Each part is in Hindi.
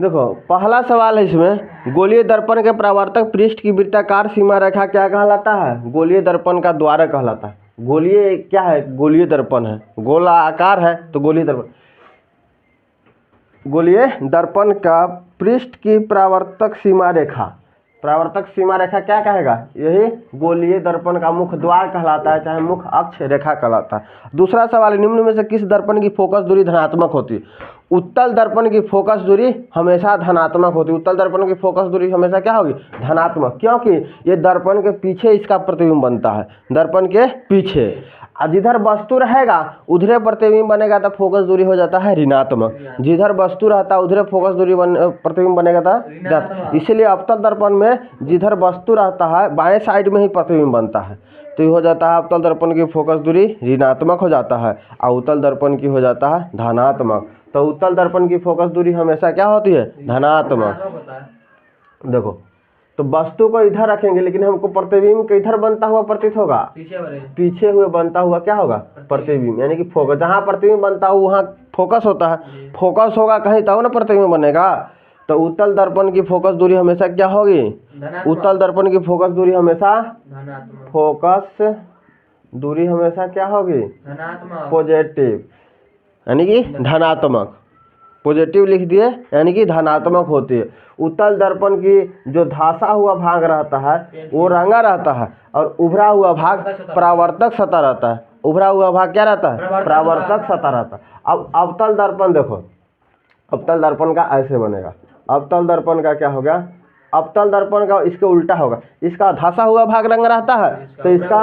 देखो पहला सवाल है इसमें, गोलीय दर्पण के परावर्तक पृष्ठ की वृत्ताकार सीमा रेखा क्या कहलाता है? गोलीय दर्पण का द्वारक कहलाता है। गोलीय क्या है? गोलीय दर्पण है, गोला आकार है तो गोलीय दर्पण। गोलीय दर्पण का पृष्ठ की परावर्तक सीमा रेखा, परावर्तक सीमा रेखा क्या कहेगा? यही गोलीय दर्पण का मुख्य द्वार कहलाता है, चाहे मुख्य अक्ष रेखा कहलाता है। दूसरा सवाल, निम्न में से किस दर्पण की फोकस दूरी धनात्मक होती है? उत्तल दर्पण की फोकस दूरी हमेशा धनात्मक होती है। उत्तल दर्पण की फोकस दूरी हमेशा क्या होगी? धनात्मक, क्योंकि ये दर्पण के पीछे इसका प्रतिबिंब बनता है, दर्पण के पीछे। जिधर वस्तु रहेगा उधरे प्रतिबिंब बनेगा तो फोकस दूरी हो जाता है ऋणात्मक, जिधर वस्तु रहता है उधरे फोकस दूरी प्रतिबिंब बनेगा था। इसीलिए अवतल दर्पण में जिधर वस्तु रहता है बाएं साइड में ही प्रतिबिंब बनता है, तो ये हो जाता है अवतल दर्पण की फोकस दूरी ऋणात्मक हो जाता है और उत्तल दर्पण की हो जाता है धनात्मक। तो उत्तल दर्पण की फोकस दूरी हमेशा क्या होती है? धनात्मक। देखो तो वस्तु को इधर रखेंगे लेकिन हमको प्रतिबिंब के इधर बनता हुआ प्रतीत होगा, पीछे हुए बनता हुआ क्या होगा? प्रतिबिंब, यानी कि फोकस। जहाँ प्रतिबिंब बनता हो वहाँ फोकस होता है, फोकस होगा कहीं तब ना प्रतिबिंब बनेगा। तो उत्तल दर्पण की फोकस दूरी हमेशा क्या होगी? उत्तल दर्पण की फोकस दूरी हमेशा फोकस दूरी हमेशा क्या होगी? पॉजिटिव, यानी कि धनात्मक। पॉजिटिव लिख दिए, यानी कि धनात्मक होती है। उत्तल दर्पण की जो धंसा हुआ भाग रहता है वो रंगा रहता है और उभरा हुआ भाग परावर्तक सतह रहता है। उभरा हुआ भाग क्या रहता है? परावर्तक सतह रहता है। अब अवतल दर्पण देखो, अवतल दर्पण का ऐसे बनेगा। अवतल दर्पण का क्या होगा? अवतल दर्पण का इसके उल्टा होगा, इसका धंसा हुआ भाग रंग रहता है तो इसका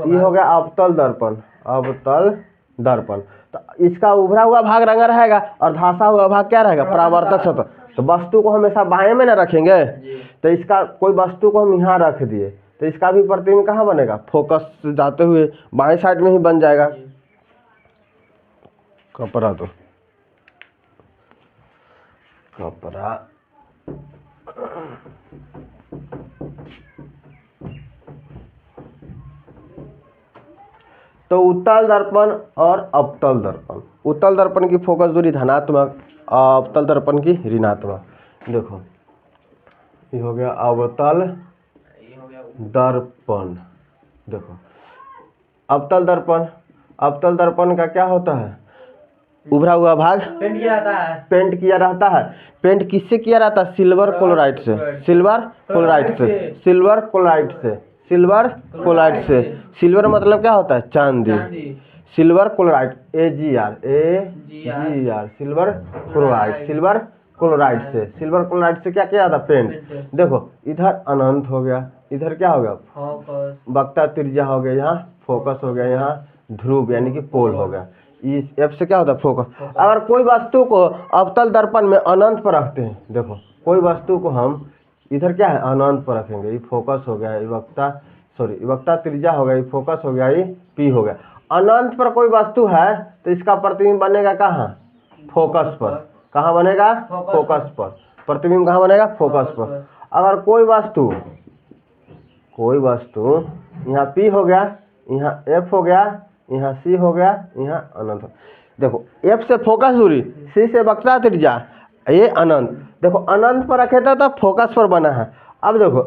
ये हो गया अवतल दर्पण। अवतल दर्पण, तो इसका उभरा हुआ भाग रंगा रहेगा और धंसा हुआ भाग क्या रहेगा? परावर्तक सतह। तो वस्तु को हमेशा बाएं में ना रखेंगे, तो इसका कोई वस्तु को हम यहाँ रख दिए तो इसका भी प्रतिबिंब कहाँ बनेगा? फोकस जाते हुए बाएं साइड में ही बन जाएगा। कपड़ा तो कपड़ा तो उत्तल दर्पण और अवतल दर्पण, उत्तल दर्पण की फोकस दूरी धनात्मक, अवतल दर्पण की ऋणात्मक। देखो ये हो गया अवतल दर्पण। देखो अवतल दर्पण, अवतल दर्पण का क्या होता है? उभरा हुआ भाग पेंट किया रहता है। पेंट किससे किया रहता है? सिल्वर क्लोराइड से, सिल्वर क्लोराइड से, सिल्वर क्लोराइड से, सिल्वर क्लोराइड से। सिल्वर मतलब क्या होता है? चांदी। Silver chloride, AgR, silver chloride, silver chloride से, सिल्वर क्लोराइड से क्या किया था? पेंट। देखो इधर अनंत हो गया, इधर क्या हो गया? वक्रता त्रिज्या हो गया, यहाँ फोकस हो गया, यहाँ ध्रुव यानी कि पोल हो गया। इस एफ से क्या होता है? फोकस। अगर कोई वस्तु को अवतल दर्पण में अनंत पर रखते हैं, देखो कोई वस्तु को हम इधर क्या है? अनंत पर रखेंगे, ये फोकस हो गया, ये वक्रता वक्रता त्रिज्या हो गया, ये फोकस हो गया, ये P हो गया। अनंत पर कोई वस्तु है तो इसका प्रतिबिंब बनेगा कहाँ? फोकस पर। कहाँ बनेगा? फोकस पर। प्रतिबिंब कहाँ बनेगा? फोकस पर। अगर कोई वस्तु यहाँ P हो गया, यहाँ F हो गया, यहाँ C हो गया, यहाँ अनंत हो। देखो F से फोकस दूरी, C से वक्रता त्रिज्या, ये अनंत। देखो अनंत पर रखे थे तो फोकस पर बना है। अब देखो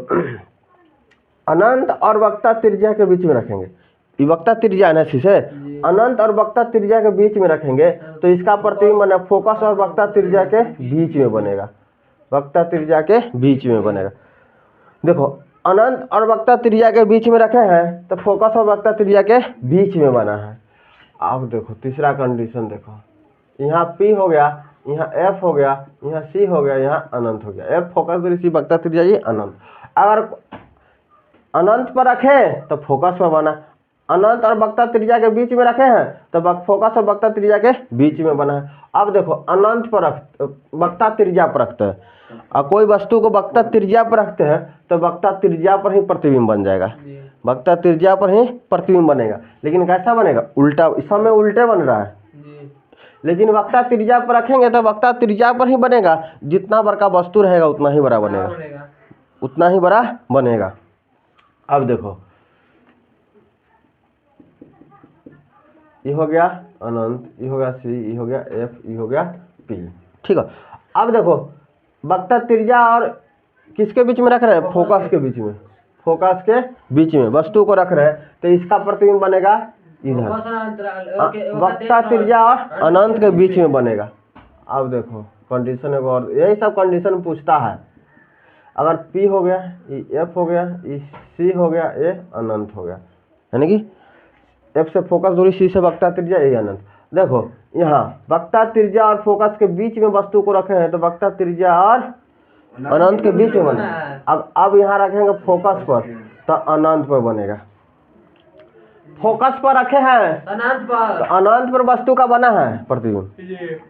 अनंत और वक्रता त्रिज्या के बीच में रखेंगे, ये वक्रता त्रिज्या है ना, C से अनंत और वक्रता त्रिज्या के बीच में रखेंगे तो इसका प्रतिबिंब बना फोकस और वक्रता त्रिज्या के बीच में बनेगा, वक्रता त्रिज्या के बीच में बनेगा। देखो अनंत और वक्रता त्रिज्या के बीच में रखे हैं तो फोकस और वक्रता त्रिज्या के बीच में बना है। अब देखो तीसरा कंडीशन, देखो यहाँ P हो गया, यहाँ F हो गया, यहाँ C हो गया, यहाँ अनंत हो गया। F फोकस दूरी, C वक्रता त्रिज्या, ये अनंत। अगर अनंत पर रखे तो फोकस पर बना, अनंत और वक्रता त्रिज्या के बीच में रखे हैं तो फोकस और वक्रता त्रिज्या के बीच में बना है। अब देखो अनंत पर वक्रता त्रिज्या पर रखते हैं और कोई वस्तु को वक्रता त्रिज्या पर रखते हैं तो वक्रता त्रिज्या पर ही प्रतिबिंब बन जाएगा, वक्रता त्रिज्या पर ही प्रतिबिंब बनेगा। लेकिन कैसा बनेगा? उल्टा, इस समय उल्टे बन रहा है। लेकिन वक्रता त्रिज्या पर रखेंगे तो वक्रता त्रिज्या पर ही बनेगा, जितना बड़ा वस्तु रहेगा उतना ही बड़ा बनेगा, उतना ही बड़ा बनेगा। अब देखो ये हो गया अनंत, ये हो गया C, ये हो गया F, ये हो गया P। ठीक है। अब देखो वक्ता त्रिज्या और किसके बीच में रख रहे हैं? फोकस के बीच में, फोकस के बीच में वस्तु को रख रहे हैं, तो इसका प्रतिबिंब बनेगा इधर, वक्ता त्रिज्या और अनंत के बीच में बनेगा। अब देखो कंडीशन एक और, यही सब कंडीशन पूछता है। अगर P हो गया, ये F हो गया, ये C हो गया, ये अनंत हो गया, यानी कि F से फोकस दूरी, C से वक्ता त्रिज्या, ये अनंत। देखो यहाँ वक्ता त्रिज्या और फोकस के बीच में वस्तु को रखे हैं, तो वक्ता त्रिज्या और अनंत के बीच में बने। अब यहाँ रखेंगे फोकस पर, तो अनंत पर बनेगा। फोकस पर रखे हैं अनंत पर, तो अनंत पर वस्तु का बना है प्रतिबिंब।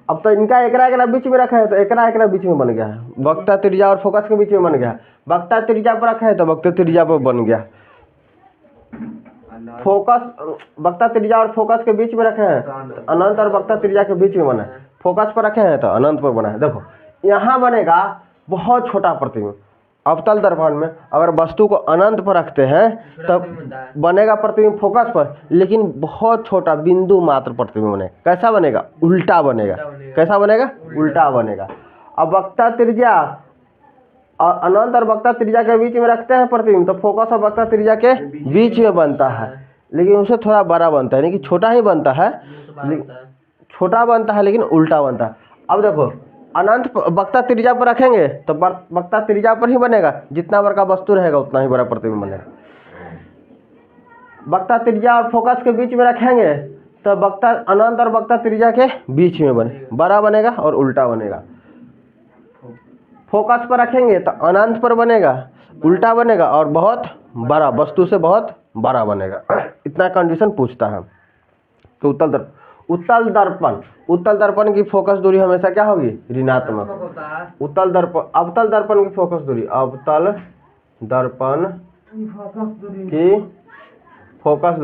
अब तो इनका एकरा बीच में रखा है, तो एकरा बीच में बन गया है, वक्ता त्रिज्या और फोकस के बीच में बन गया। वक्ता त्रिज्या पर रखे हैं, तो वक्ता त्रिज्या पर बन गया। फोकस, वक्ता त्रिज्या और फोकस के बीच में रखे हैं, तो अनंत और वक्ता त्रिज्या के बीच में बना है। फोकस पर रखे हैं, तो अनंत पर बना है। देखो यहाँ बनेगा बहुत छोटा प्रतिबिंब। अवतल दर्पण में अगर वस्तु को अनंत पर रखते हैं तब बनेगा प्रतिबिंब फोकस पर, लेकिन बहुत छोटा बिंदु मात्र प्रतिबिंब बनेगा। कैसा बनेगा? उल्टा बनेगा। कैसा बनेगा? उल्टा बनेगा। अब वक्ता त्रिज्या और अनंत और वक्ता त्रिज्या के बीच में रखते हैं प्रतिबिंब, तो फोकस और वक्ता त्रिज्या के बीच में बनता है, लेकिन उससे थोड़ा बड़ा बनता है, यानी कि छोटा ही बनता है, छोटा बनता है लेकिन उल्टा बनता है। अब देखो अनंत वक्ता त्रिज्या पर रखेंगे तो वक्ता त्रिज्या पर ही बनेगा, जितना बड़ा वस्तु रहेगा उतना ही बड़ा प्रतिबिंब बनेगा। वक्ता त्रिज्या और फोकस के बीच में रखेंगे तो वक्ता अनंत और वक्ता त्रिज्या के बीच में बड़ा बनेगा और उल्टा बनेगा। फोकस पर रखेंगे तो अनंत पर बनेगा, उल्टा बनेगा और बहुत बड़ा, वस्तु से बहुत बड़ा बनेगा। इतना कंडीशन पूछता है। तो उत्तल दर्पण की फोकस दूरी हमेशा क्या होगी? ऋणात्मक। अवतल दर्पण की फोकस दूरी, अवतल दर्पण की फोकस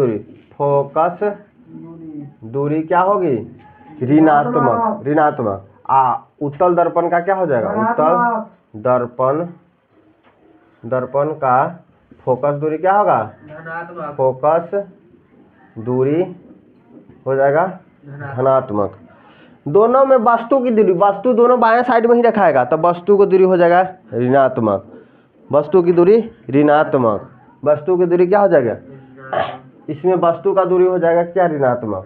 दूरी क्या होगी? ऋणात्मक। उत्तल दर्पण का क्या हो जाएगा? उत्तल दर्पण का फोकस दूरी क्या होगा? फोकस दूरी हो जाएगा धनात्मक। दोनों में वस्तु की दूरी, वस्तु दोनों बाएं साइड में ही रखाएगा, तब वस्तु की दूरी हो जाएगा ऋणात्मक। वस्तु की दूरी ऋणात्मक। वस्तु की दूरी क्या हो जाएगा? इसमें वस्तु का दूरी हो जाएगा क्या? ऋणात्मक।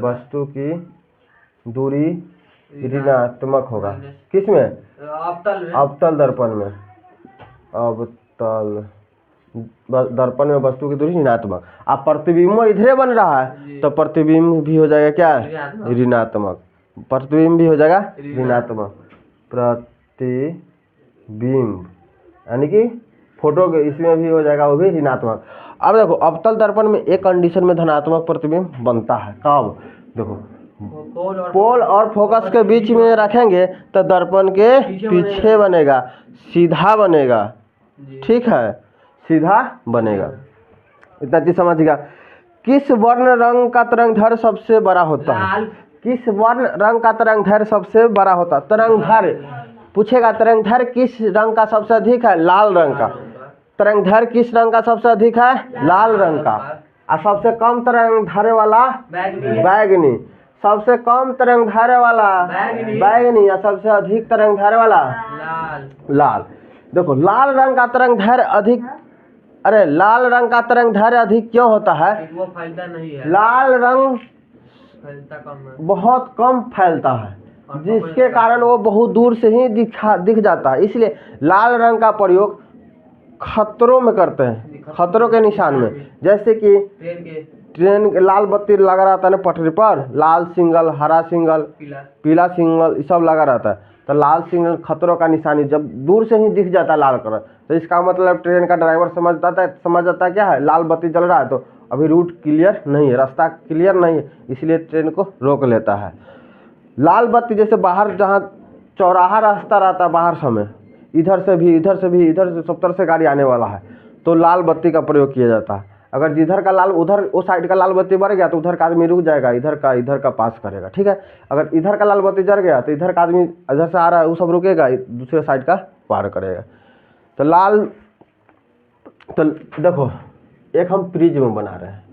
वस्तु की दूरी ऋणात्मक होगा। किसमें? अवतल दर्पण में। अवतल दर्पण में वस्तु की दूरी ऋणात्मक। अब प्रतिबिंब इधरे बन रहा है तो प्रतिबिंब भी हो जाएगा क्या? ऋणात्मक। प्रतिबिंब भी हो जाएगा ऋणात्मक। प्रतिबिंब यानी कि फोटो के इसमें भी हो जाएगा, वो भी ऋणात्मक। अब देखो अवतल दर्पण में एक कंडीशन में धनात्मक प्रतिबिंब बनता है। कब? देखो पोल और फोकस के बीच में रखेंगे तो दर्पण के पीछे बनेगा, सीधा बनेगा। ठीक है, सीधा बनेगा। इतना चीज समझिएगा। किस वर्ण रंग का तरंगधैर्घ्य सबसे बड़ा होता है? किस वर्ण रंग का तरंगधैर्घ्य सबसे बड़ा होता है? तरंगधैर्घ्य पूछेगा। तरंगधैर्घ्य किस रंग का सबसे अधिक है? लाल रंग का। तरंगधैर्घ्य किस रंग का सबसे अधिक है? लाल रंग का। और सबसे कम तरंगधैर्घ्य वाला बैगनी। सबसे कम तरंगधैर्घ्य वाला बैगनी या सबसे अधिक तरंगधैर्घ्य वाला लाल। देखो लाल रंग का तरंगधैर्घ्य अधिक, अरे लाल रंग का तरंगधैर्घ्य अधिक क्यों होता है? वो फैलता नहीं है। लाल रंग बहुत कम फैलता है, जिसके कारण वो बहुत दूर से ही दिख जाता है। इसलिए लाल रंग का प्रयोग खतरों में करते हैं, खतरों के निशान में। जैसे कि ट्रेन के लाल बत्ती लगा रहता है ना पटरी पर, लाल सिग्नल, हरा सिग्नल, पीला सिग्नल, ये सब लगा रहता है, तो लाल सिग्नल खतरों का निशानी, जब दूर से ही दिख जाता है लाल कलर, तो इसका मतलब ट्रेन का ड्राइवर समझ जाता है क्या है? लाल बत्ती जल रहा है तो अभी रूट क्लियर नहीं है, रास्ता क्लियर नहीं है, इसलिए ट्रेन को रोक लेता है। लाल बत्ती जैसे बाहर जहाँ चौराहा रास्ता रहता है बाहर समय, इधर से सब तरफ से गाड़ी आने वाला है, तो लाल बत्ती का प्रयोग किया जाता है। अगर जिधर का लाल, उधर उस साइड का लाल बत्ती बढ़ गया तो उधर का आदमी रुक जाएगा, इधर का पास करेगा। ठीक है, अगर इधर का लाल बत्ती जल गया तो इधर का आदमी इधर से आ रहा है वो सब रुकेगा, दूसरे साइड का पार करेगा। तो लाल, तो देखो एक हम प्रिज्म बना रहे हैं,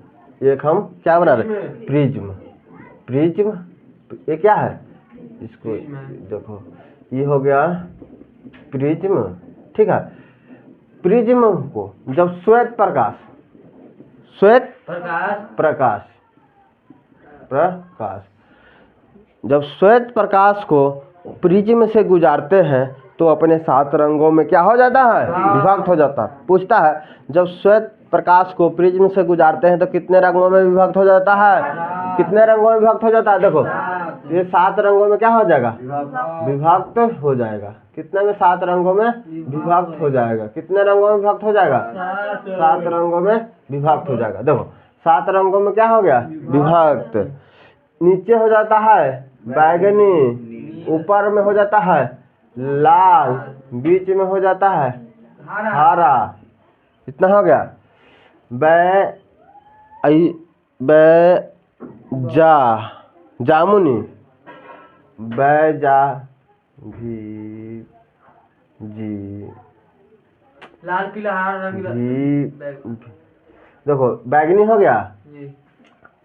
एक हम क्या बना रहे हैं? प्रिज्म। तो ये क्या है? इसको देखो, ये हो गया प्रिज्म, ठीक है। प्रिज्म को जब श्वेत प्रकाश जब श्वेत प्रकाश को प्रिज्म से गुजारते हैं तो अपने 7 रंगों में क्या हो जाता है, विभक्त हो जाता है। पूछता है जब श्वेत प्रकाश को प्रिज्म से गुजारते हैं तो कितने रंगों में विभक्त हो जाता है, कितने रंगों में विभक्त हो जाता है। देखो ये 7 रंगों में क्या हो जाएगा, विभक्त हो जाएगा। कितने में, 7 रंगों में विभक्त हो जाएगा। कितने रंगों में विभक्त हो जाएगा, 7 रंगों में विभक्त हो जाएगा। देखो 7 रंगों में क्या हो गया, विभक्त। नीचे हो जाता है बैगनी, ऊपर में हो जाता है लाल, बीच में हो जाता है हरा। इतना हो गया। जामुनी, लाल पीला हरा रंग। देखो बैगनी हो गया,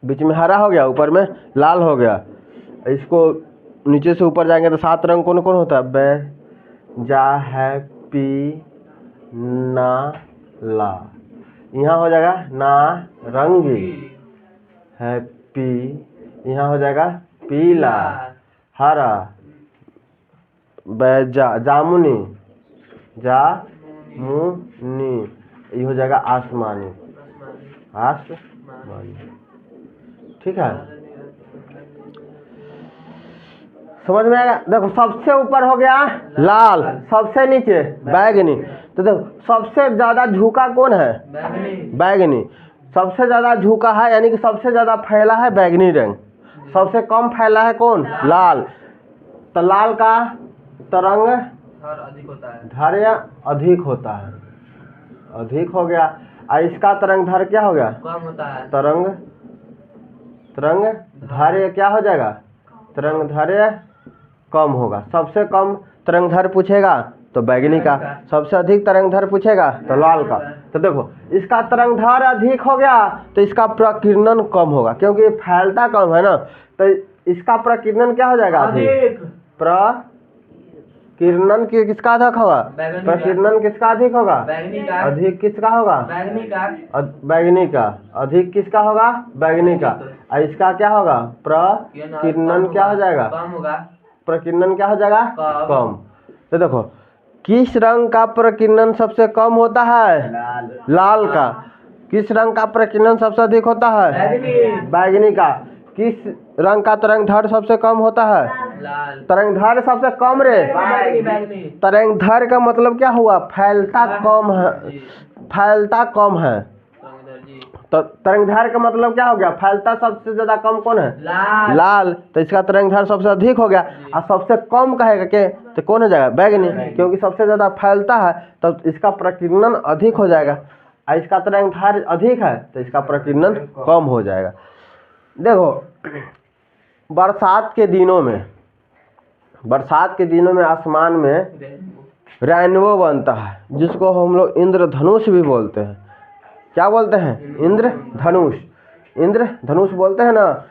बीच में हरा हो गया, ऊपर में लाल हो गया। इसको नीचे से ऊपर जाएंगे तो 7 रंग कौन कौन होता है, जा है पी ना ला। यहाँ हो जाएगा नारंगी, हैप्पी, यहाँ हो जाएगा पीला, हरा, जामुनी, ये हो जाएगा आसमानी, ठीक है। समझ में आएगा। देखो सबसे ऊपर हो गया लाल, सबसे नीचे बैगनी। तो देखो सबसे ज्यादा झुका कौन है, बैगनी। सबसे ज्यादा झुका है यानी कि सबसे ज्यादा फैला है बैगनी रंग, सबसे कम फैला है कौन, लाल। तो लाल का तरंग दैर्घ्य अधिक होता है, अधिक हो गया। और इसका तरंग दैर्घ्य क्या हो गया, कम होता है। तरंग दैर्घ्य क्या हो जाएगा, तरंग दैर्घ्य कम होगा। सबसे कम तरंग दैर्घ्य पूछेगा तो बैगनी का, सबसे अधिक तरंग दैर्घ्य पूछेगा तो लाल का। तो देखो इसका तरंग दैर्घ्य अधिक हो गया तो इसका प्रकीर्णन कम होगा, क्योंकि फैलता कम है ना। तो इसका प्रकीर्णन क्या हो जाएगा, अधिक। प्रकीर्णन किसका अधिक होगा, प्रकीर्णन किसका अधिक होगा, अधिक किसका होगा, बैगनी का। अधिक किसका होगा, बैगनी का। और इसका क्या होगा, प्रकीर्णन क्या हो जाएगा, कम होगा। प्रकीर्णन क्या हो जाएगा, कम। तो देखो किस रंग का प्रकीर्णन सबसे कम होता है, लाल का। किस रंग का प्रकीर्णन सबसे अधिक होता है, बैगनी का। किस रंग का तरंग दैर्घ्य सबसे कम होता है, तरंग दैर्घ्य सबसे कम रे, तरंग दैर्घ्य का मतलब क्या हुआ, फैलता कम है, फैलता कम है। तो तरंग दैर्घ्य का मतलब क्या हो गया, फैलता सबसे ज्यादा कम कौन है, लाल। तो इसका तरंग दैर्घ्य सबसे अधिक हो गया। और सबसे कम कहेगा के तो कौन हो जाएगा, बैगनी, क्योंकि सबसे ज्यादा फैलता है तो इसका प्रकीर्णन अधिक हो जाएगा। और इसका तरंग दैर्घ्य अधिक है तो इसका प्रकीर्णन कम हो जाएगा। देखो बरसात के दिनों में आसमान में रेनबो बनता है, जिसको हम लोग इंद्रधनुष भी बोलते हैं। क्या बोलते हैं, इंद्रधनुष। इंद्रधनुष बोलते हैं ना।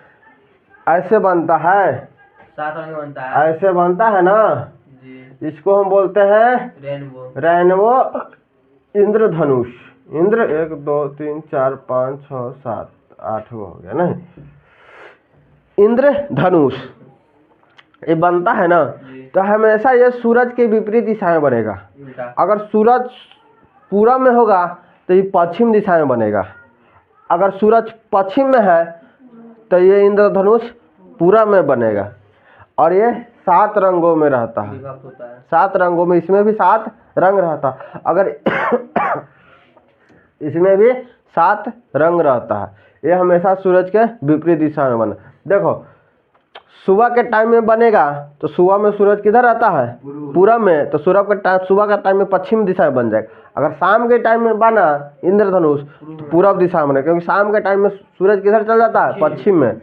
ऐसे बनता है, 7 रंग बनता है, ऐसे बनता है ना जी। इसको हम बोलते हैं रेनबो इंद्रधनुष। इंद्र 1 2 3 4 5 6 7 8 हो गया नहीं, इंद्रधनुष ये बनता है ना। तो हमेशा ये सूरज के विपरीत दिशा में बनेगा। अगर सूरज पूरब में होगा तो ये पश्चिम दिशा में बनेगा। अगर सूरज पश्चिम में है तो ये इंद्रधनुष पूरब में बनेगा। और ये 7 रंगों में रहता है, 7 रंगों में, इसमें भी 7 रंग रहता है। अगर इसमें भी 7 रंग रहता है। ये हमेशा सूरज के विपरीत दिशा में बना। देखो सुबह के टाइम में बनेगा तो सुबह में सूरज किधर रहता है, पूरब में। तो सुबह का टाइम में पश्चिम दिशा में बन जाएगा। अगर शाम के टाइम में बना इंद्रधनुष तो पूरब दिशा में, क्योंकि शाम के टाइम में सूरज किधर चल जाता है, पश्चिम में,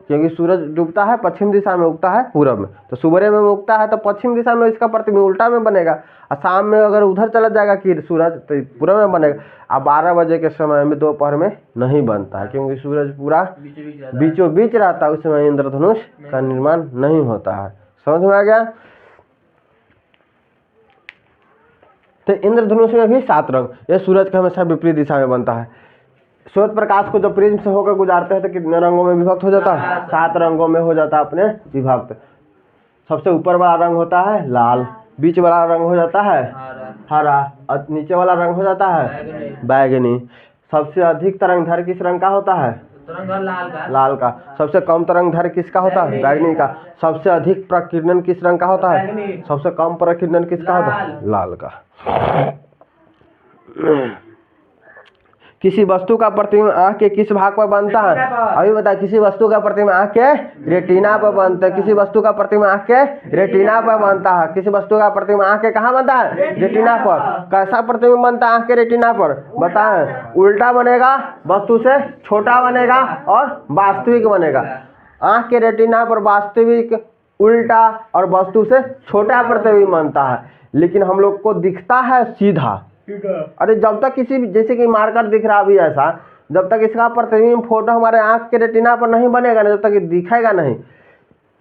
क्योंकि सूरज डूबता है पश्चिम दिशा में, उगता है पूरब में। तो सुबह में उगता है तो पश्चिम दिशा में इसका प्रतिबिंब उल्टा में बनेगा। और शाम में अगर उधर चला जाएगा कि सूरज तो पूरब में बनेगा। अब 12 बजे के समय में दोपहर में नहीं बनता है, क्योंकि सूरज पूरा बीचों बीच रहता है, उस समय इंद्रधनुष का निर्माण नहीं होता है। समझ में आ गया। तो इंद्रधनुष में भी 7 रंग, ये सूरज का हमेशा विपरीत दिशा में बनता है। श्वेत प्रकाश को जब प्रिज्म से होकर गुजारते हैं तो कितने रंगों में विभक्त हो जाता है? 7 रंगों में हो जाता है अपने विभक्त। सबसे ऊपर वाला रंग होता है लाल, बीच वाला रंग हो जाता है हरा, और नीचे वाला रंग हो जाता है बैगनी। सबसे अधिक तरंगधर किस रंग का होता है? लाल का। सबसे कम तरंगधर किसका होता है? बैगनी का। सबसे अधिक प्रकीर्णन किस रंग का होता है? सबसे कम प्रकीर्णन किसका होता है? लाल का। किसी वस्तु का प्रतिबिंब आँख के किस भाग पर बनता है? अभी बता, किसी वस्तु का प्रतिबिंब आँख के रेटिना पर बनता है। किसी वस्तु का प्रतिबिंब आँख के रेटिना पर बनता है। किसी वस्तु का प्रतिबिंब आँख के कहाँ बनता है? रेटिना पर। कैसा प्रतिबिंब बनता है आँख के रेटिना पर? बताएं। उल्टा बनेगा, वस्तु से छोटा बनेगा और वास्तविक बनेगा। आँख के रेटिना पर वास्तविक, उल्टा और वस्तु से छोटा प्रतिबिंब बनता है, लेकिन हम लोग को दिखता है सीधा। अरे जब तक किसी भी, जैसे कि मार्कर दिख रहा भी ऐसा, जब तक इसका प्रतिबिंब फोटो हमारे आंख के रेटिना पर नहीं बनेगा ना, जब तक ये दिखेगा नहीं।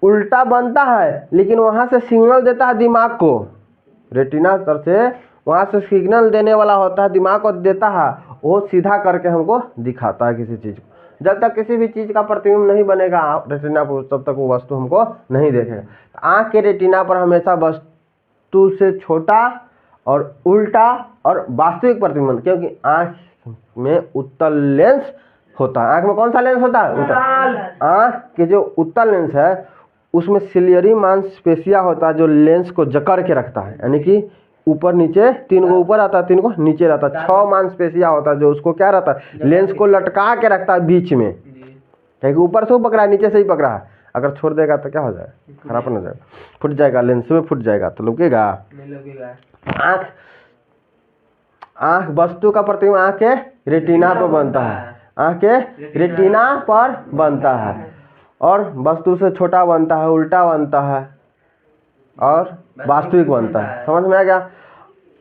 उल्टा बनता है, लेकिन वहां से सिग्नल देता है दिमाग को। रेटिना तर से वहां से सिग्नल देने वाला होता है, दिमाग को देता है, वो सीधा करके हमको दिखाता है किसी चीज को। जब तक किसी भी चीज का प्रतिबिंब नहीं बनेगा रेटिना पर, तब तक वो वस्तु हमको नहीं देखेगा। आंख के रेटिना पर हमेशा वस्तु से छोटा और उल्टा और वास्तविक प्रतिबिंब, क्योंकि आंख में उत्तल लेंस होता है। आंख में कौन सा लेंस होता है? उत्तल। आंख के जो उत्तल लेंस है उसमें सिलियरी मांसपेशिया होता है, जो लेंस को जकड़ के रखता है, यानी कि ऊपर नीचे 3 को ऊपर आता है, 3 को नीचे रहता है। 6 मांसपेशिया होता है जो उसको क्या रहता है? लेंस को लटका के रखता है बीच में, क्योंकि ऊपर से पकड़ा है, नीचे से ही पकड़ा है। अगर छोड़ देगा तो क्या हो जाएगा? खराब हो जाएगा, फूट जाएगा, लेंस में फूट जाएगा तो लुकेगा नहीं। आंख वस्तु का प्रतिबिंब आंख के रेटिना पर बनता है, आंख के रेटिना पर बनता है, और वस्तु से छोटा बनता है, उल्टा बनता है और वास्तविक बनता है। समझ में आ गया?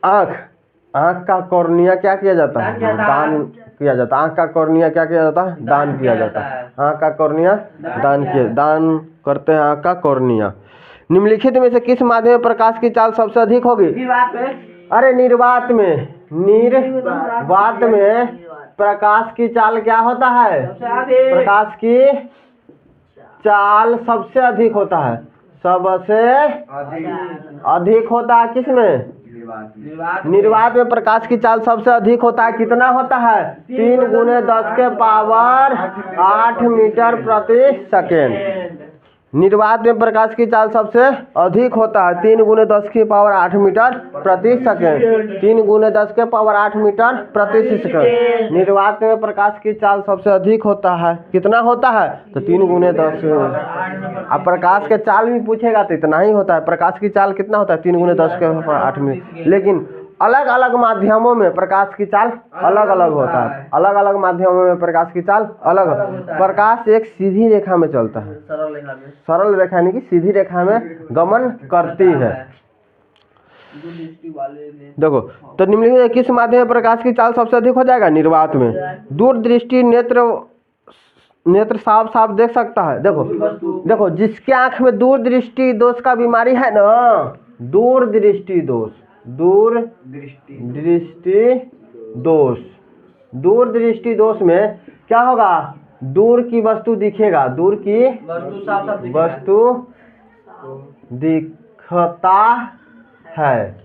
आंख का कॉर्निया क्या किया जाता है? दान किया जाता है। आंख का कॉर्निया क्या किया जाता है? दान किया जाता है। आंख का कॉर्निया दान करते हैं आंख का कॉर्निया। निम्नलिखित में से किस माध्यम में प्रकाश की चाल सबसे अधिक होगी? अरे निर्वात में। निर्वात में प्रकाश की चाल क्या होता है? प्रकाश की चाल सबसे अधिक होता है, सबसे अधिक होता है। किसमें? निर्वात में प्रकाश की चाल सबसे अधिक होता है। कितना होता है? 3 × 10 के पावर 8 मीटर प्रति सेकेंड। निर्वात में प्रकाश की चाल सबसे अधिक होता है, 3 × 10 की पावर 8 मीटर प्रति सेकेंड। 3 × 10 के पावर 8 मीटर प्रति सेकेंड। निर्वात में प्रकाश की चाल सबसे अधिक होता है। कितना होता है? तो 3 × 10। अब प्रकाश के चाल भी पूछेगा तो इतना ही होता है। प्रकाश की चाल कितना होता है? 3 × 10 के पावर 8 मीटर। लेकिन अलग अलग माध्यमों में प्रकाश की चाल अलग अलग होता है। अलग अलग माध्यमों में प्रकाश की चाल अलग होता है। प्रकाश एक सीधी रेखा में चलता है, सरल रेखा यानी कि सीधी रेखा में गमन करती है। देखो, तो निम्नलिखित में किस माध्यम में प्रकाश की चाल सबसे अधिक हो जाएगा? निर्वात में। दूरदृष्टि नेत्र साफ साफ देख सकता है। देखो जिसके आंख में दूरदृष्टि दोष का बीमारी है ना, दूरदृष्टि दोष में क्या होगा? दूर की वस्तु दिखेगा, दूर की वस्तु दिखता है,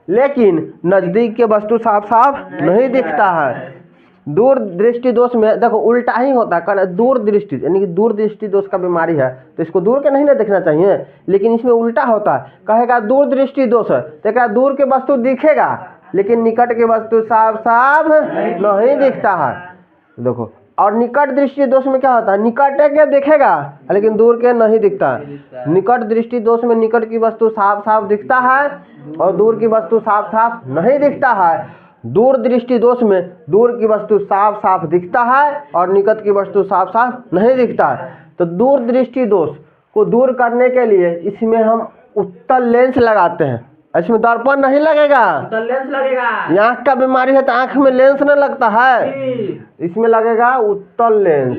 लेकिन नजदीक के वस्तु साफ साफ नहीं दिखता है। दूर दृष्टि दोष में देखो उल्टा ही होता है। दूर दृष्टि यानी कि दूर दृष्टि दोष का बीमारी है तो इसको दूर के नहीं ना देखना चाहिए, लेकिन इसमें उल्टा होता है। कहेगा दूर दृष्टि दोष है तो क्या दूर के वस्तु दिखेगा, लेकिन निकट के वस्तु साफ साफ नहीं दिखता है। देखो, और निकट दृष्टि दोष में क्या होता है? निकट के दिखेगा लेकिन दूर के नहीं दिखता है। निकट दृष्टि दोष में निकट की वस्तु साफ साफ दिखता है और दूर की वस्तु साफ साफ नहीं दिखता है। दूर दृष्टि दोष में दूर की वस्तु साफ साफ दिखता है और निकट की वस्तु साफ साफ नहीं दिखता है। तो दूर दृष्टि दोष को दूर करने के लिए इसमें हम उत्तल लेंस लगाते हैं। इसमें दर्पण नहीं लगेगा, लेंस लगेगा। आँख का बीमारी है तो आँख में लेंस न लगता है, इसमें लगेगा उत्तल लेंस।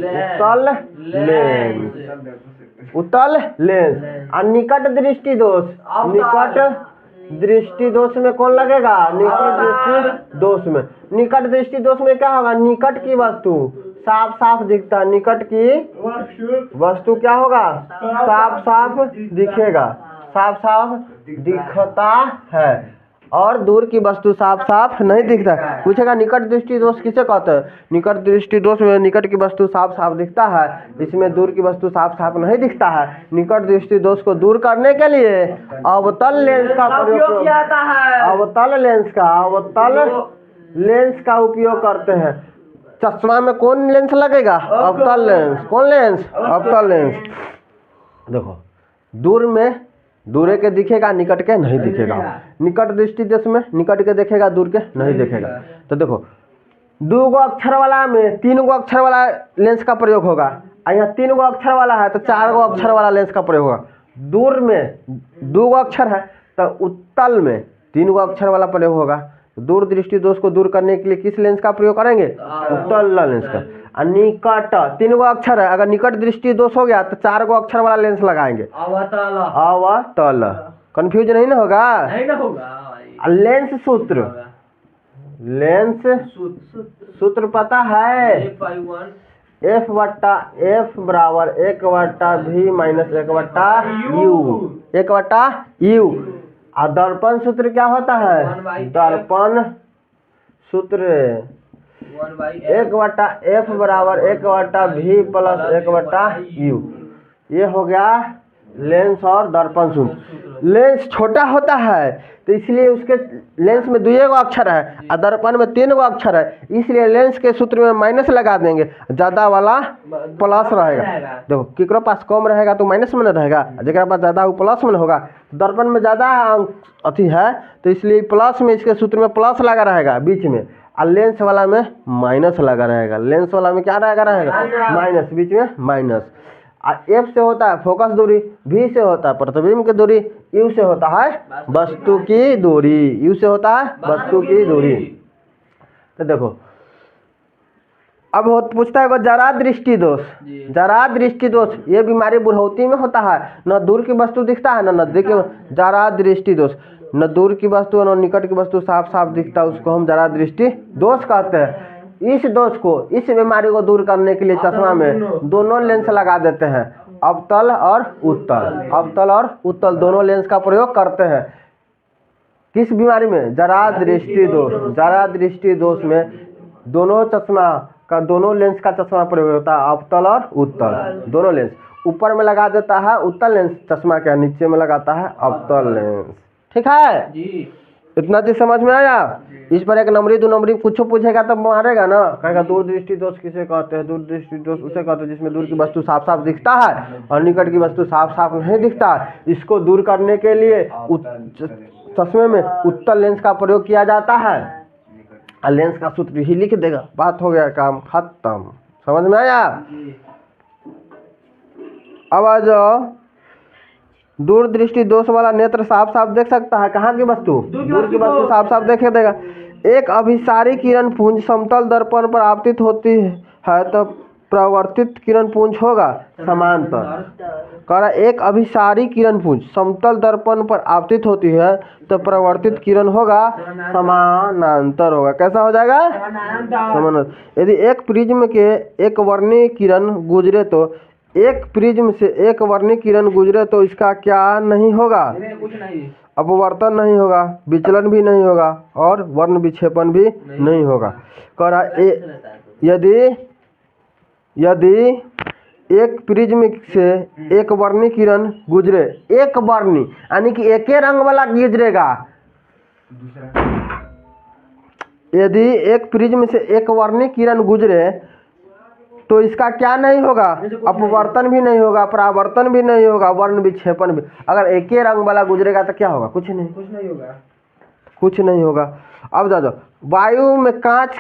उत्तल लेंस। और निकट दृष्टि दोष, दृष्टि दोष में कौन लगेगा? निकट दृष्टि दोष में। निकट दृष्टि दोष में क्या होगा? निकट की वस्तु साफ साफ दिखता है, निकट की वस्तु क्या होगा? साफ साफ दिखेगा, साफ साफ दिखता है, और दूर की वस्तु साफ साफ नहीं दिखता। पूछेगा निकट दृष्टि दोष किसे कहते हैं? निकट दृष्टि दोष में निकट की वस्तु साफ साफ दिखता है, इसमें दूर की वस्तु साफ साफ नहीं दिखता है। निकट दृष्टि दोष को दूर करने के लिए अवतल लेंस का प्रयोग किया जाता है। अवतल लेंस का उपयोग करते हैं। चश्मा में कौन लेंस लगेगा? अवतल लेंस। कौन लेंस? अवतल लेंस। देखो दूर में दूर के दिखेगा, निकट के नहीं दिखेगा। निकट दृष्टि दोष में निकट के देखेगा, दूर के नहीं देखेगा। तो देखो 2 गो अक्षर वाला में 3 गो अक्षर वाला लेंस का प्रयोग होगा, यहाँ 3 गो अक्षर वाला है तो 4 गो अक्षर वाला लेंस का प्रयोग होगा। दूर में 2 गो अक्षर है तो उत्तल में 3 गो अक्षर वाला प्रयोग होगा। दूर दृष्टि दोष को दूर करने के लिए किस लेंस का प्रयोग करेंगे? उत्तल लेंस का। निकट 3 गो अक्षर है, अगर निकट दृष्टि दोष हो गया तो 4 गो अक्षर वाला लेंस लगाएंगे। अवतल। कंफ्यूज नहीं ना होगा? नहीं ना होगा। लेंस सूत्र, लेंस सूत्र पता है? F बट्टा F बराबर 1/v माइनस 1/u, 1/u। और दर्पण सूत्र क्या होता है? दर्पण सूत्र 1/f बराबर 1/v प्लस 1/u। ये हो गया लेंस और दर्पण सूत्र। लेंस छोटा होता है तो इसलिए उसके लेंस में 2 गो अक्षर है और दर्पण में 3 गो अक्षर है, इसलिए लेंस के सूत्र में माइनस लगा देंगे, ज्यादा वाला प्लस रहेगा। देखो केकरो पास कम रहेगा तो माइनस में रहेगा, जेकरा पास ज्यादा वो प्लस में होगा। दर्पण में ज्यादा अथी है तो इसलिए प्लस में इसके सूत्र में प्लस लगा रहेगा बीच में, और लेंस वाला में माइनस लगा रहेगा। लेंस वाला में क्या रहेगा? माइनस, बीच में माइनस। F से होता है फोकस दूरी, V से होता है प्रतिबिंब की दूरी, U से होता है वस्तु की दूरी, U से होता है वस्तु की दूरी। तो देखो अब पूछता है जरा दृष्टि दोष। जरा दृष्टि दोष ये बीमारी बुढ़ौती में होता है, न दूर की वस्तु दिखता है न नजदीक की। जरा दृष्टि दोष, न दूर की वस्तु न निकट की वस्तु साफ साफ दिखता है, उसको हम जरा दृष्टि दोष कहते हैं। इस दोष को, इस बीमारी को दूर करने के लिए चश्मा में दोनों लेंस लगा देते हैं, अवतल और उत्तल। अवतल और उत्तल दोनों लेंस का प्रयोग करते हैं। किस बीमारी में? जरा दृष्टि दोष। जरा दृष्टि दोष में दोनों चश्मा का, दोनों लेंस का चश्मा प्रयोग होता है, अवतल और उत्तल दोनों लेंस। ऊपर में लगा देता है उत्तल लेंस चश्मा के, नीचे में लगाता है अवतल लेंस। ठीक है जी? इतना चीज समझ में आया? इस पर 1 नंबरी 2 नंबरी कुछ पूछेगा तब मारेगा ना, कहेगा दूर दृष्टि दोष किसे कहते हैं? दूर दृष्टि दोष उसे कहते हैं जिसमें दूर की वस्तु साफ साफ दिखता है और निकट की वस्तु साफ साफ नहीं दिखता है। इसको दूर करने के लिए चश्मे में उत्तल लेंस का प्रयोग किया जाता है, और लेंस का सूत्र ही लिख देगा, बात हो गया, काम खत्म। समझ में आया? अब आ जाओ, दूर दृष्टि दोष वाला नेत्र साफ साफ देख सकता है कहाँ की वस्तु? दूर की वस्तु साफ साफ देखे देगा। एक अभिसारी किरण पुंज समतल दर्पण पर आपतित होती है तो प्रवर्तित किरण पुंज होगा समांतर। कह एक अभिसारी किरण पुंज समतल दर्पण पर आपतित होती है तो प्रवर्तित किरण होगा समानांतर होगा। कैसा हो जाएगा? समानांतर। यदि एक प्रिज्म के एक वर्णीय किरण गुजरे तो एक प्रिज्म से एक वर्णीय किरण गुजरे तो इसका क्या नहीं होगा? कुछ नहीं, अपवर्तन नहीं होगा, विचलन भी नहीं होगा और वर्ण विक्षेपण भी नहीं होगा। कह रहा यदि एक प्रिज्म से एक वर्णीय किरण गुजरे, एक वर्णीय यानी कि एक ही रंग वाला गुजरेगा। यदि एक प्रिज्म से एक वर्णीय किरण गुजरे तो इसका क्या नहीं होगा? अपवर्तन भी नहीं होगा, परावर्तन भी नहीं होगा, वर्ण विक्षेपण भी। अगर एक ही रंग वाला गुजरेगा तो क्या होगा? कुछ नहीं, कुछ नहीं होगा, कुछ नहीं होगा। अब जाओ, वायु में कांच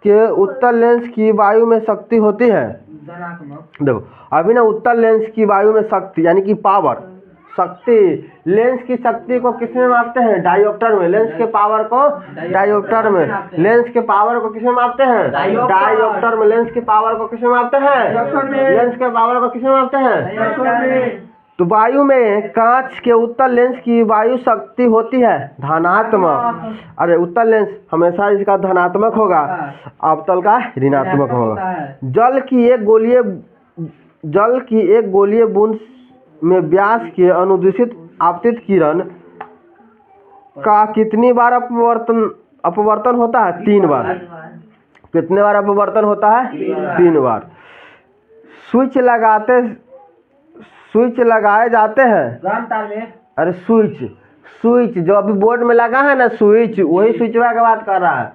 के उत्तल लेंस की वायु में शक्ति होती है। देखो अभी ना उत्तल लेंस की वायु में शक्ति यानी कि पावर, शक्ति, लेंस की शक्ति को किसमें मापते हैं? डायोप्टर में। लेंस के पावर को डायोप्टर में, लेंस के पावर को किसमें मापते हैं? डायोप्टर में। लेंस की पावर को किसमें मापते हैं? लेंस के पावर को किसमें मापते हैं? तो वायु में कांच के उत्तल लेंस की वायु शक्ति होती है धनात्मक। अरे उत्तल लेंस हमेशा इसका धनात्मक होगा, अवतल का ऋणात्मक होगा। जल की एक गोलीय बूंद में व्यास के अनुदिशित आपतित किरण का कितनी बार अपवर्तन होता है? 3 बार। कितने बार अपवर्तन होता है? 3 बार। स्विच लगाए जाते हैं। अरे स्विच जो अभी बोर्ड में लगा है ना, स्विच, वही स्विच की बात कर रहा है।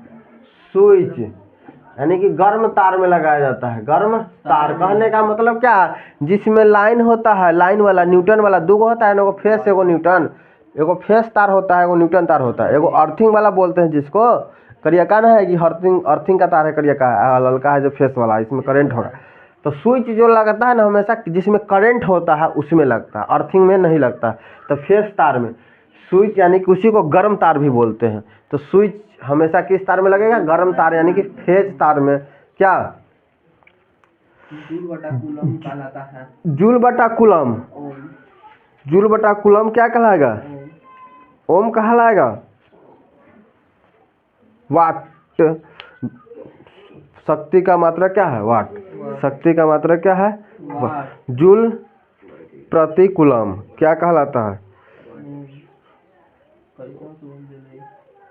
स्विच यानी कि गर्म तार में लगाया जाता है। गर्म तार कहने का मतलब क्या है? जिसमें लाइन होता है, लाइन वाला न्यूटन वाला 2 होता है, एगो फेस एगो न्यूटन, एगो फेस तार होता है, एगो न्यूटन तार होता है। एगो अर्थिंग वाला बोलते हैं जिसको, करियका ना है कि अर्थिंग का तार है, करियका ललका है जो फेस वाला, इसमें करंट होगा। तो स्विच जो लगता है ना हमेशा जिसमें करंट होता है उसमें लगता है, अर्थिंग में नहीं लगता। तो फेस तार में स्विच यानी कि उसी को गर्म तार भी बोलते हैं। तो स्विच हमेशा किस तार में लगेगा? गर्म तार यानी कि फेज तार में। क्या? जूल बटा कूलम। जूल बटा कूलम क्या कहलाएगा? ओम कहलाएगा। वाट, शक्ति का मात्रा क्या है? वाट। शक्ति का मात्रा क्या है? जूल प्रति कूलम क्या कहलाता है?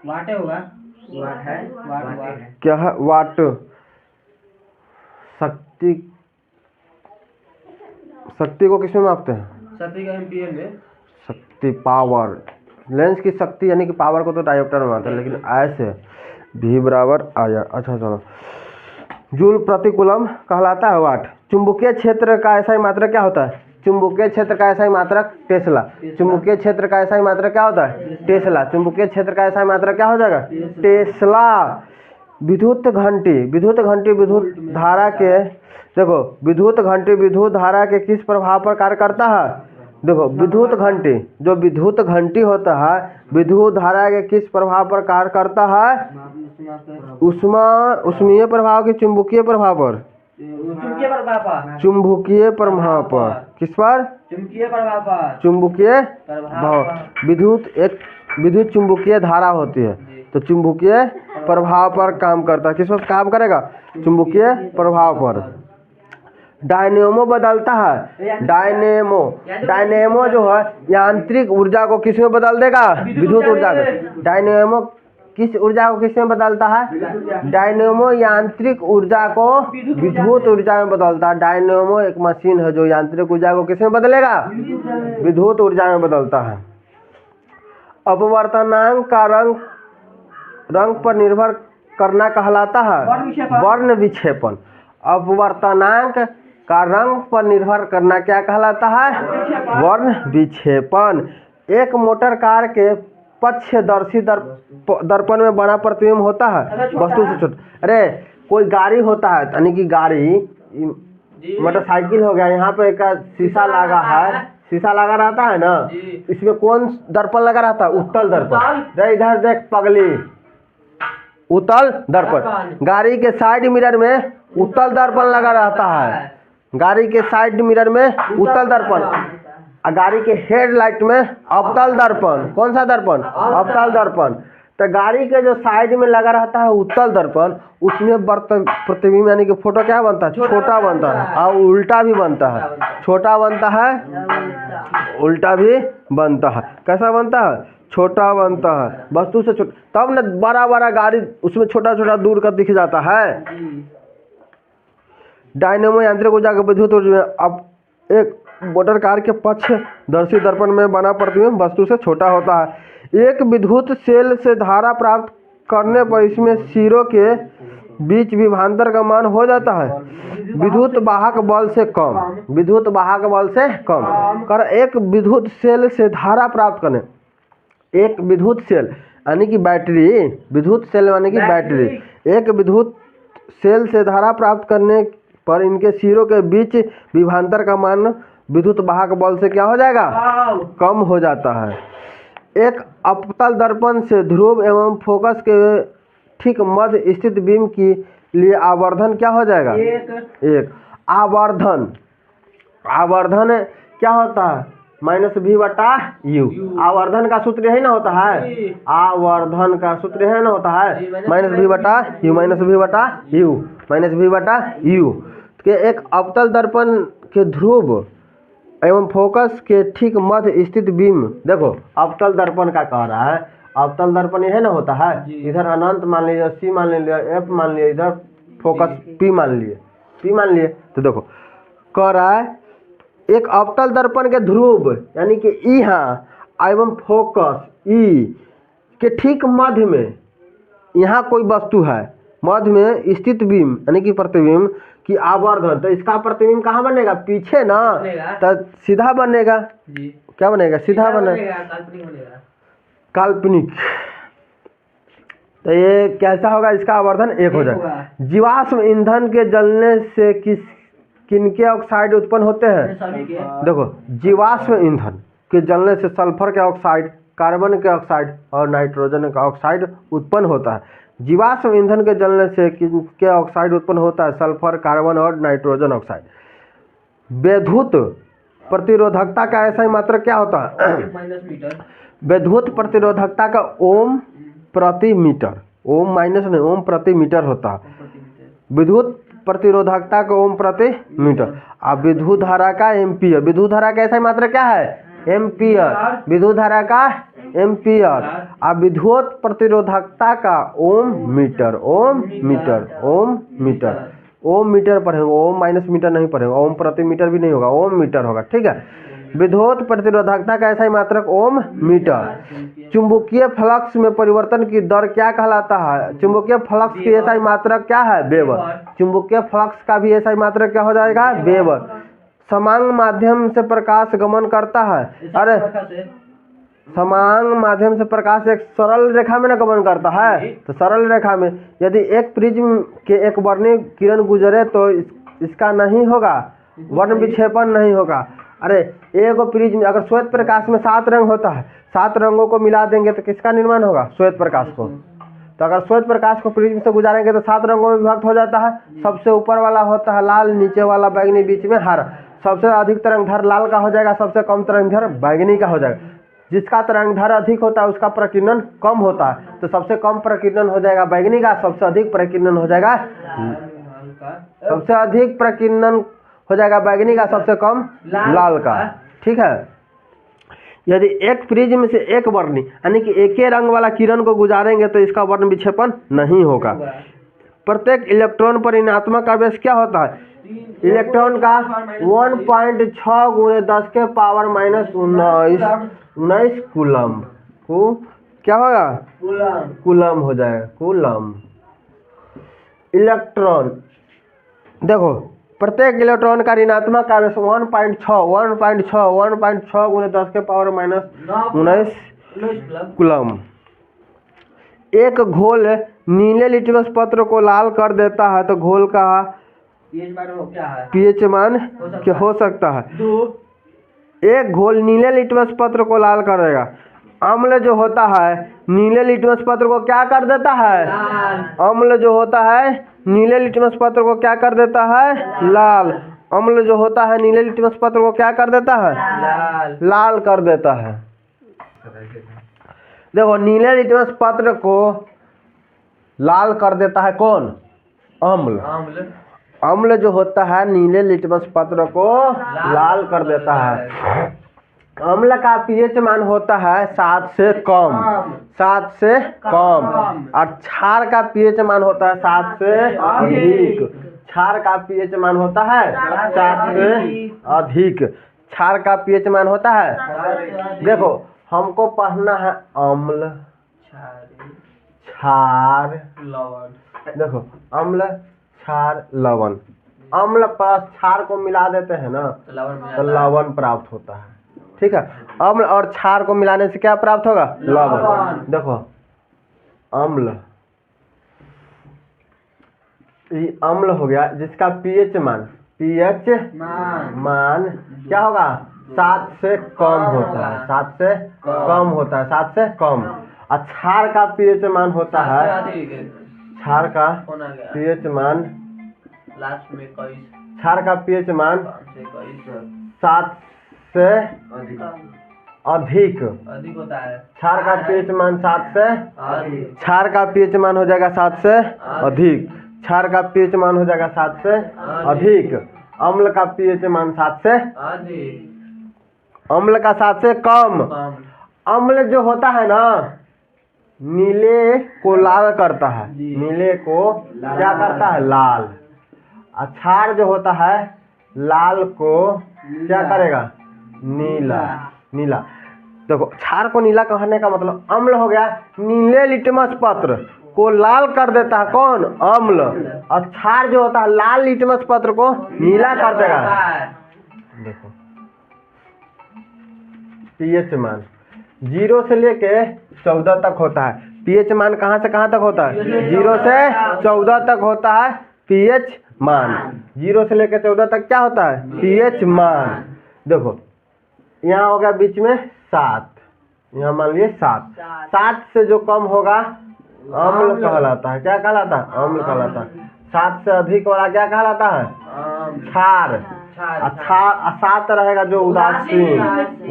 वाट होगा। वाट है। क्या है? वाट। शक्ति को किसमें मापते हैं? शक्ति का एम्पीयर में। शक्ति, पावर। लेंस की शक्ति यानी कि पावर को तो डायोप्टर में मापते हैं, लेकिन ऐसे V बराबर आया। अच्छा चलो, जूल प्रति कूलम कहलाता है वाट। चुंबकीय क्षेत्र का ऐसा ही मात्रक क्या होता है? चुंबकीय क्षेत्र का ऐसा ही मात्रक टेस्ला। चुंबकीय क्षेत्र का ऐसा ही मात्रक क्या होता है? टेस्ला। चुंबकीय क्षेत्र का ऐसा ही मात्रक क्या हो जाएगा? टेस्ला। विद्युत घंटी विद्युत धारा के, देखो विद्युत घंटी विद्युत धारा के किस प्रभाव पर कार्य करता है? देखो विद्युत घंटी, जो विद्युत घंटी होता है विद्युत धारा के किस प्रभाव पर कार्य करता है? उष्मीय प्रभाव के चुंबकीय प्रभाव पर। चुंबकीय प्रभाव पर। किस पर? चुंबकीय प्रभाव। विद्युत चुंबकीय धारा होती है, तो चुंबकीय प्रभाव पर काम करता है। किस पर काम करेगा? चुंबकीय प्रभाव पर। डायनेमो बदलता है। डायनेमो जो है यांत्रिक ऊर्जा को किस में बदल देगा? विद्युत ऊर्जा को। डायनेमो किस ऊर्जा को किस में बदलता है? डायनेमो यांत्रिक ऊर्जा को विद्युत ऊर्जा में बदलता है। डायनेमो एक मशीन है जो यांत्रिक ऊर्जा को किस में बदलेगा? विद्युत ऊर्जा में बदलता है। अपवर्तनांक का रंग पर निर्भर करना कहलाता है वर्ण विक्षेपण। अपवर्तनांक का रंग पर निर्भर करना क्या कहलाता है? वर्ण विक्षेपण। एक मोटर कार के पक्षदर्शी दर्पण में बना प्रतिबिंब होता है वस्तु से छोटा। अरे कोई गाड़ी होता है, यानी कि गाड़ी, मोटरसाइकिल हो गया, यहाँ पे एक शीशा लगा है, शीशा लगा रहता है ना, इसमें कौन दर्पण लगा रहता है? उत्तल दर्पण। इधर देख पगली, उत्तल दर्पण। गाड़ी के साइड मिरर में उत्तल दर्पण लगा रहता है। गाड़ी के साइड मिरर में उत्तल दर्पण, गाड़ी के हेडलाइट में अवतल दर्पण। कौन सा दर्पण? अवतल दर्पण। तो गाड़ी के जो साइड में लगा रहता है उत्तल दर्पण, उसमें प्रतिबिंब यानी कि फोटो क्या बनता है? छोटा बनता है, और उल्टा भी बनता है। छोटा बनता है, उल्टा भी बनता है। कैसा बनता है? छोटा बनता है, वस्तु से छोटा। तब न बड़ा बड़ा गाड़ी उसमें छोटा छोटा दूर का दिख जाता है। डायनेमो यांत्रिक ऊर्जा के विद्युत ऊर्जा। अब एक मोटर कार के पक्षदर्शी दर्पण में बना प्रतिबिंब वस्तु से छोटा होता है। एक विद्युत सेल से धारा प्राप्त करने पर इसमें सिरों के बीच विभवांतर का मान हो जाता है विद्युत वाहक बल से कम। विद्युत वाहक बल से कम कर एक विद्युत सेल से धारा प्राप्त करने, एक विद्युत सेल यानी कि बैटरी, विद्युत सेल यानी कि बैटरी, एक विद्युत सेल से धारा प्राप्त करने पर इनके सिरों के बीच विभवांतर का मान विद्युत वाहक बल से क्या हो जाएगा? कम हो जाता है। एक अवतल दर्पण से ध्रुव एवं फोकस के ठीक मध्य स्थित बीम के लिए आवर्धन क्या हो जाएगा? एक आवर्धन। आवर्धन क्या होता है? माइनस भी बटा यू। आवर्धन का सूत्र यही ना होता है, आवर्धन का सूत्र यही ना होता है, माइनस भी बटा यू, माइनस भी बटा यू, माइनस भी बटा यू। के एक अवतल दर्पण के ध्रुव एवं फोकस के ठीक मध्य स्थित बीम, देखो अवतल दर्पण का कह रहा है, अवतल दर्पण यही ना होता है, इधर अनंत मान लीजिए, सी मान लीजिए, एफ मान लीजिए, इधर फोकस पी मान लिए, पी मान लिए। तो देखो कह रहा है एक अवतल दर्पण के ध्रुव यानी कि यहाँ एवं फोकस ई के ठीक मध्य में यहाँ कोई वस्तु है, मध्य में स्थित बीम यानी कि प्रतिबिंब की आवर्धन, तो इसका प्रतिबिंब कहाँ बनेगा, पीछे ना, तो सीधा बनेगा जी। क्या बनेगा, सीधा बनेगा, काल्पनिक बनेगा। काल्पनिक। तो ये कैसा होगा, इसका आवर्धन एक हो जाएगा। जीवाश्म ईंधन के जलने से किनके ऑक्साइड उत्पन्न होते हैं, सभी के। देखो जीवाश्म ईंधन के जलने से सल्फर के ऑक्साइड, कार्बन के ऑक्साइड और नाइट्रोजन का ऑक्साइड उत्पन्न होता है। जीवाश्म ईंधन के जलने से किनके ऑक्साइड उत्पन्न होता है, सल्फर, कार्बन और नाइट्रोजन ऑक्साइड। विद्युत प्रतिरोधकता का ऐसा ही मात्रक क्या होता है, माइनस मीटर। विद्युत प्रतिरोधकता का ओम प्रति मीटर, ओम माइनस नहीं, ओम प्रति मीटर होता है। विद्युत प्रतिरोधकता का ओम प्रति मीटर। अब विद्युत धारा का एम्पियर, विद्युत धारा का ऐसा मात्रा क्या है, एम्पियर, विद्युत धारा का एम्पियर। अब विद्युत प्रतिरोधकता का ओम मीटर, ओम मीटर, ओम मीटर, ओम मीटर पढ़ेंगे, ओम माइनस मीटर नहीं पढ़ेंगे, ओम प्रति मीटर भी नहीं होगा, ओम मीटर होगा, ठीक है। विद्युत प्रतिरोधकता का ऐसा ही मात्रक ओम मीटर। चुंबकीय फ्लक्स में परिवर्तन की दर क्या कहलाता है, चुंबकीय फ्लक्स की ऐसा ही मात्रक क्या है, वेबर। चुंबकीय फ्लक्स का भी ऐसा ही मात्रक क्या हो जाएगा, वेबर। समांग माध्यम से प्रकाश गमन करता है, अरे समांग माध्यम से प्रकाश एक सरल रेखा में न गमन करता है, तो सरल रेखा में यदि एक प्रिज्म के एक वर्णीय किरण गुजरे तो इसका नहीं होगा, वर्ण विक्षेपण नहीं होगा। अरे एक प्रिज्म, अगर श्वेत प्रकाश में 7 रंग होता है, 7 रंगों को मिला देंगे तो किसका निर्माण होगा, श्वेत प्रकाश को। तो अगर श्वेत प्रकाश को प्रिज्म से गुजारेंगे तो 7 रंगों में विभक्त हो जाता है। सबसे ऊपर वाला होता है लाल, नीचे वाला बैगनी, बीच में हरा। सबसे अधिक तरंगधर लाल का हो जाएगा, सबसे कम तरंगधर बैगनी का हो जाएगा। जिसका तरंगधर अधिक होता है उसका प्रकीर्णन कम होता है, तो सबसे कम प्रकीर्णन हो जाएगा बैगनी का, सबसे अधिक प्रकीर्णन हो जाएगा, सबसे अधिक प्रकीर्णन हो जाएगा बैगनी का, सबसे कम लाल का, ठीक है। यदि एक प्रिज्म से एक वर्णी यानी कि एक ही रंग वाला किरण को गुजारेंगे तो इसका वर्ण विक्षेपण नहीं होगा। प्रत्येक इलेक्ट्रॉन पर ऋणात्मक आवेश क्या होता है, इलेक्ट्रॉन का 1.6 गुणे 10 के पावर माइनस 19 कूलम को क्या होगा, कूलम हो जाएगा, कूलम। इलेक्ट्रॉन देखो प्रत्येक इलेक्ट्रॉन का ऋणात्मक आवेश 1.6 गुणे 10 के पावर माइनस 19 कूलम। एक घोल नीले लिटमस पत्र को लाल कर देता है तो घोल का पीएच मान क्या हो सकता है, एक घोल नीले लिटमस पत्र को लाल कर देगा। अम्ल जो होता है नीले लिटमस पत्र को क्या कर देता है, अम्ल जो होता है नीले लिटमस पत्र को क्या कर देता है, लाल। अम्ल जो होता है नीले लिटमस पत्र को क्या कर देता है, लाल कर देता है। देखो नीले लिटमस पत्र को लाल कर देता है कौन, अम्ल। अम्ल जो होता है नीले लिटमस पत्र को लाल कर देता है। अम्ल का पीएच मान होता है 7 से कम, 7 से कम। और क्षार का पीएच मान होता है 7 से अधिक, क्षार का पीएच मान होता है 7 से अधिक, क्षार का पीएच मान होता है। देखो हमको पढ़ना है अम्ल, क्षार, लवण। देखो अम्ल, क्षार, लवण। अम्ल प्लस क्षार को मिला देते हैं ना तो लवण प्राप्त होता है, ठीक है। अम्ल और क्षार को मिलाने से क्या प्राप्त होगा, लवण। देखो अम्ल, ये अम्ल हो गया जिसका पीएच मान, पीएच मान क्या होगा, 7 से कम होता है, 7 से कम होता है, 7 से कम। और क्षार का पीएच मान होता है, क्षार का पीएच मान लास्ट में 21, क्षार का पीएच मान 7 से अधिक अधिक। अधिक होता है। क्षार का पीएच मान 7 से अधिक क्षार का पीएच मान हो जाएगा 7 से अधिक। क्षार का पीएच मान हो जाएगा 7 से अधिक। अम्ल का पीएच मान 7 से अधिक अम्ल का 7 से कम। कम अम्ल जो होता है ना नीले को लाल करता है, जी। नीले को क्या करता है? लाल। और क्षार जो होता है लाल को क्या करेगा? नीला। नीला। देखो क्षार को नीला कहने का मतलब अम्ल हो गया नीले लिटमस पत्र को लाल कर देता है कौन? अम्ल। और क्षार जो होता है लाल लिटमस पत्र को नीला कर देगा। देखो पीएच मान 0 से लेके 14 तक होता है। पीएच मान कहाँ से कहाँ तक होता है? 0 से 14 तक होता है पीएच मान। 0 से लेकर 14 तक क्या होता है? पीएच मान। देखो यहाँ हो गया बीच में 7, यहाँ मान लीजिए 7। 7 से जो कम होगा अम्ल कहलाता है। क्या कहलाता है? अम्ल कहलाता है। 7 से अधिक वाला क्या कहलाता है? क्षार। 7 रहेगा जो उदासीन।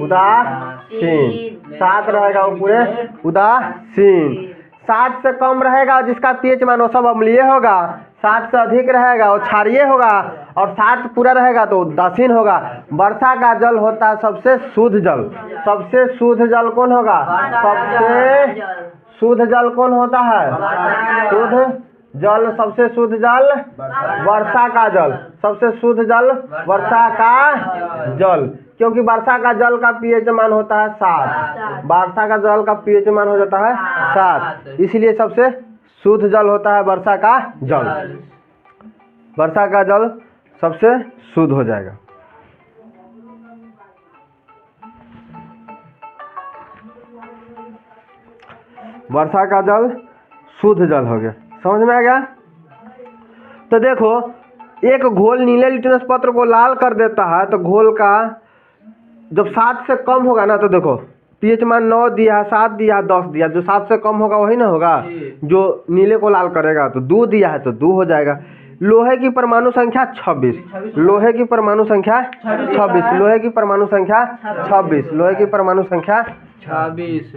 उदासीन 7 रहेगा वो पूरे उदासीन। 7 से कम रहेगा जिसका पीएच मान वो सब अम्लीय होगा। 7 से अधिक रहेगा वो क्षारीय होगा। और 7 पूरा रहेगा तो उदासीन होगा। वर्षा का जल होता है सबसे शुद्ध जल। सबसे शुद्ध जल कौन होगा? सबसे शुद्ध जल कौन होता है? शुद्ध जल। सबसे शुद्ध जल वर्षा का जल। सबसे शुद्ध जल वर्षा का जल। क्योंकि वर्षा का जल का पीएच मान होता है 7। वर्षा का जल का पीएच मान हो जाता है 7, इसलिए सबसे शुद्ध जल होता है वर्षा का जल। वर्षा का जल सबसे शुद्ध हो जाएगा। वर्षा का जल शुद्ध जल हो गया। समझ में आ गया? तो देखो एक घोल नीले लिटमस पत्र को लाल कर देता है तो घोल का जब 7 से कम होगा ना तो देखो पीएच मान 9 दिया, 7 दिया, 10 दिया। जो 7 से कम होगा वही ना होगा जो नीले को लाल करेगा। तो 2 दिया है तो 2 हो जाएगा। लोहे की परमाणु संख्या 26। लोहे की परमाणु संख्या 26। लोहे की परमाणु संख्या 26। लोहे की परमाणु संख्या 26